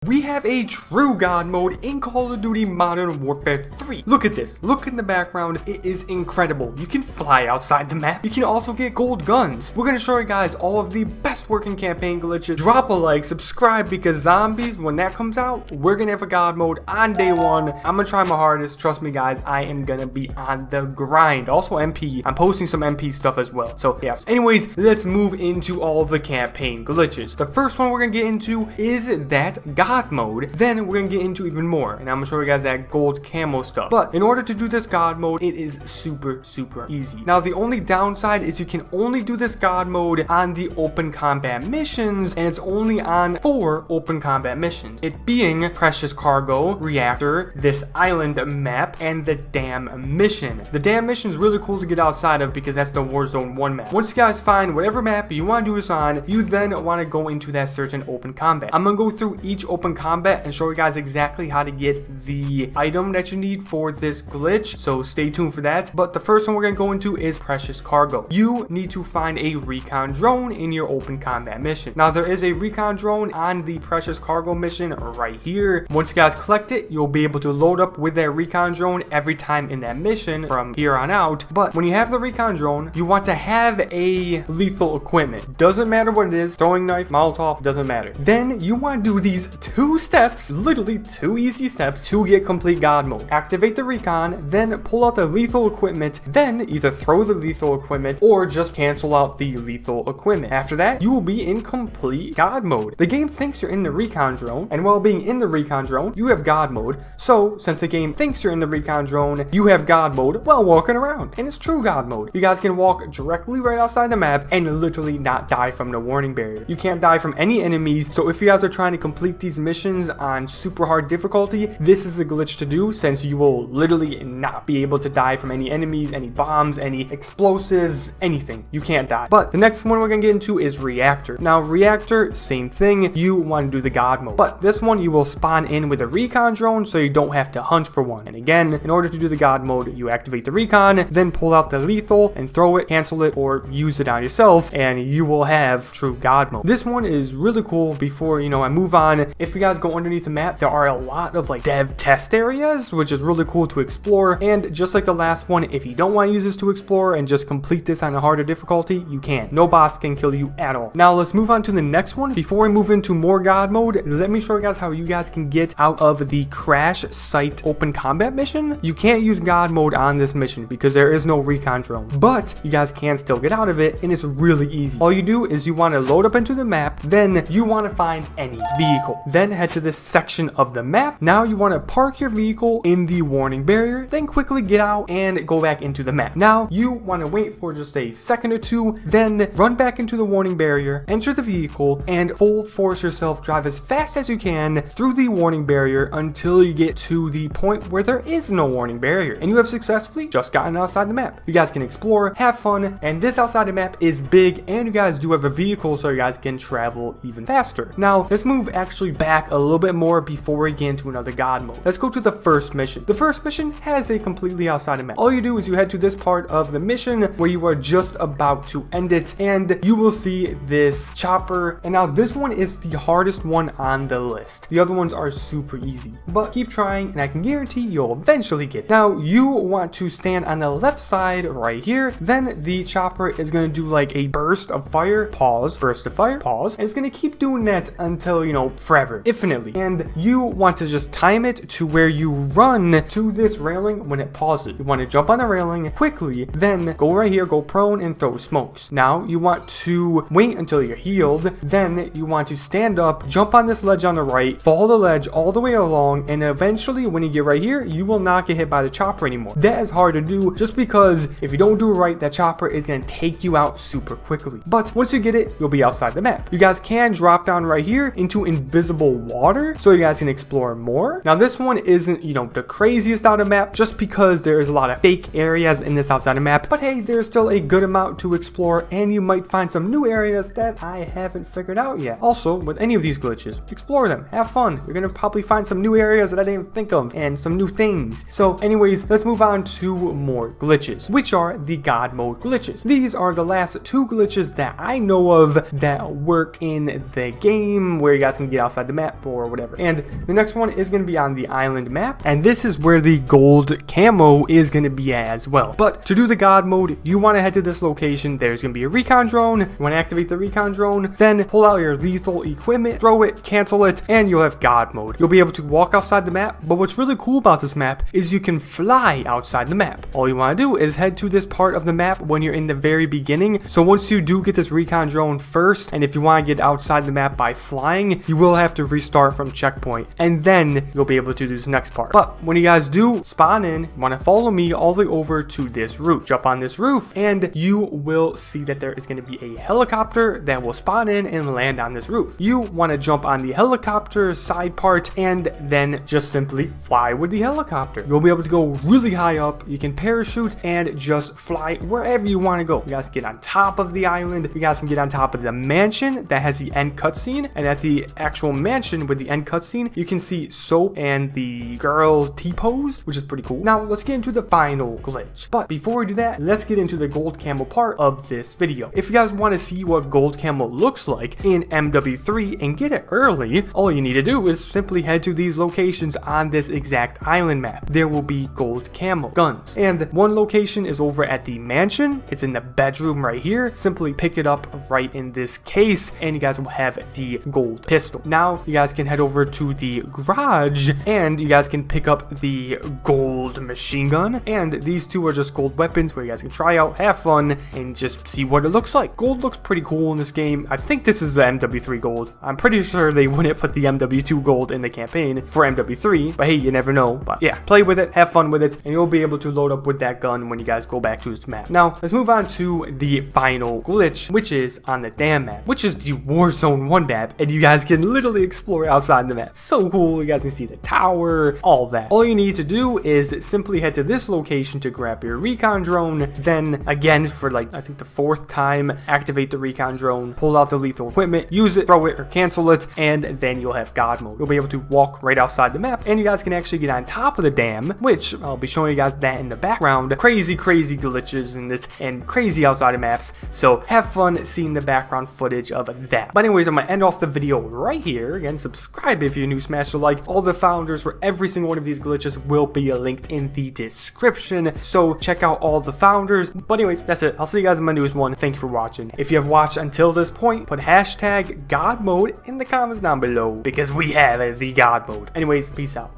we have a true God mode in Call of Duty Modern Warfare 3. Look at this. Look in the background. It is incredible. You can fly outside the map. You can also get gold guns. We're going to show you guys all of the best working campaign glitches. Drop a like, subscribe, because zombies, when that comes out, we're going to have a God mode on day one. I'm going to try my hardest. Trust me, guys. I am going to be on the grind. Also MP. I'm posting some MP stuff as well. So, yes. Anyways, let's move into all of the campaign glitches. The first one we're going to get into is that God mode. Then we're going to get into even more. And I'm going to show you guys that gold camo stuff. But in order to do this God mode, it is super easy. Now, the only downside is you can only do this God mode on the open combat missions, and it's only on 4 open combat missions. It being Precious Cargo, Reactor, this island map, and the Dam mission. The Dam mission is really cool to get outside of because that's the Warzone 1 map. Once you guys find whatever map you want to do this on, you then want to go into that certain open combat. I'm going to go through each open combat and show you guys exactly how to get the item that you need for this glitch, so stay tuned for that. But the first one we're going to go into is Precious Cargo. You need to find a recon drone in your open combat mission. Now, there is a recon drone on the Precious Cargo mission right here. Once you guys collect it, you'll be able to load up with that recon drone every time in that mission from here on out. But when you have the recon drone, you want to have a lethal equipment. Doesn't matter what it is, throwing knife, Molotov, doesn't matter. Then you want to do these 2 steps, literally 2 easy steps to get complete God mode. Activate the recon, then pull out the lethal equipment, then either throw the lethal equipment or just cancel out the lethal equipment. After that, you will be in complete God mode. The game thinks you're in the recon drone, and while being in the recon drone, you have God mode. So since the game thinks you're in the recon drone, you have God mode while walking around, and it's true God mode. You guys can walk directly right outside the map and literally not die from the warning barrier. You can't die from any enemies, so if you guys are trying to complete these missions on super hard difficulty, this is a glitch to do, since you will literally not be able to die from any enemies, any bombs, any explosives, anything. You can't die. But the next one we're gonna get into is Reactor. Now, Reactor, same thing. You want to do the God mode, but this one you will spawn in with a recon drone, so you don't have to hunt for one. And again, in order to do the God mode, you activate the recon, then pull out the lethal and throw it, cancel it, or use it on yourself, and you will have true God mode. This one is really cool. Before I move on, if you guys go underneath the map, there are a lot of like dev test areas, which is really cool to explore. And just like the last one, if you don't want to use this to explore and just complete this on a harder difficulty, you can. No boss can kill you at all. Now let's move on to the next one. Before we move into more God mode, let me show you guys how you guys can get out of the crash site open combat mission. You can't use God mode on this mission because there is no recon drone, but you guys can still get out of it, and it's really easy. All you do is you want to load up into the map, then you want to find any vehicle, then head to this section of the map. Now you want to park your vehicle in the warning barrier, then quickly get out and go back into the map. Now you want to wait for just a second or two, then run back into the warning barrier, enter the vehicle, and full force yourself drive as fast as you can through the warning barrier until you get to the point where there is no warning barrier, and you have successfully just gotten outside the map. You guys can explore, have fun, and this outside the map is big, and you guys do have a vehicle, so you guys can travel even faster. Now let's move actually back a little bit more before we get into another God mode. Let's go to the first mission. The first mission has a completely outside the map. All you do is you head to this part of the mission where you are just about to end it, and you will see this chopper. And now this one is the hardest one on the list. The other ones are super easy, but keep trying and I can guarantee you'll eventually get it. Now you want to stand on the left side right here. Then the chopper is going to do like a burst of fire, pause, burst of fire, pause, and it's going to keep doing that until forever, infinitely. And you want to just time it to where you run to this railing when it pauses. You want to jump on the railing quickly, then go right here, go prone, and throw smokes. Now you want to wait until you're healed, then you want to stand up, jump on this ledge on the right, follow the ledge all the way along, and eventually when you get right here, you will not get hit by the chopper anymore. That is hard to do just because if you don't do it right, that chopper is going to take you out super quickly. But once you get it, you'll be outside the map. You guys can drop down right here into invisible water so you guys can explore more. Now this one isn't the craziest out of map just because there is a lot of fake areas in this outside of map, but hey, there's still a good amount to explore, and you might find some new areas that I haven't figured out yet. Also, with any of these glitches, explore them, have fun. You're gonna probably find some new areas that I didn't think of and some new things. So anyways, let's move on to more glitches, which are the God mode glitches. These are the last 2 glitches that I know of that work in the game where you guys can get outside the map or whatever. And the next one is going to be on the island map, and this is where the gold camo is going to be as well. But to do the God mode, you want to head to this location. There's going to be a recon drone. You want to activate the recon drone, then pull out your lethal equipment, throw it, cancel it, and you'll have God mode. You'll be able to walk outside the map, but what's really cool about this map is you can fly outside the map. All you want to do is head to this part of the map when you're in the very beginning. So once you do get this recon drone first, and if you want to get outside the map by flying, you will have to restart from checkpoint, and then you'll be able to do this next part. But when you guys do spawn in, you want to follow me all the way over to this roof. Jump on this roof, and you will see that there is going to be a helicopter that will spawn in and land on this roof. You want to jump on the helicopter side part and then just simply fly with the helicopter. You'll be able to go really high up. You can parachute and just fly wherever you want to go. You guys can get on top of the island. You guys can get on top of the mansion that has the end cutscene, and at the actual mansion with the end cutscene, you can see Soap and the girl T-pose, which is pretty cool. Now let's get into the final glitch. But before we do that, let's get into the gold camo part of this video. If you guys want to see what gold camo looks like in MW3 and get it early, all you need to do is simply head to these locations on this exact island map. There will be gold camo guns, and one location is over at the mansion. It's in the bedroom right here. Simply pick it up right in this case, and you guys will have the gold pistol. Now you guys can head over to the garage, and you guys can pick up the gold machine gun, and these two are just gold weapons where you guys can try out, have fun, and just see what it looks like. Gold looks pretty cool in this game. I think this is the MW3 gold. I'm pretty sure they wouldn't put the MW2 gold in the campaign for MW3, but hey, you never know. But yeah, play with it, have fun with it, and you'll be able to load up with that gun when you guys go back to this map. Now let's move on to the final glitch, which is on the dam map, which is the Warzone 1 map, and you guys can literally explore outside the map. So cool. You guys can see the tower, all that. All you need to do is simply head to this location to grab your recon drone, then again for like I think the 4th time, activate the recon drone, pull out the lethal equipment, use it, throw it, or cancel it, and then you'll have God mode. You'll be able to walk right outside the map, and you guys can actually get on top of the dam, which I'll be showing you guys that in the background. Crazy glitches in this and crazy outside of maps, so have fun seeing the background footage of that. But anyways, I'm gonna end off the video right here. Again, subscribe if you're new, smash the like. All the founders for every single one of these glitches will be linked in the description, so check out all the founders. But anyways, that's it. I'll see you guys in my newest one. Thank you for watching. If you have watched until this point, put hashtag God mode in the comments down below, because we have the God mode. Anyways, peace out.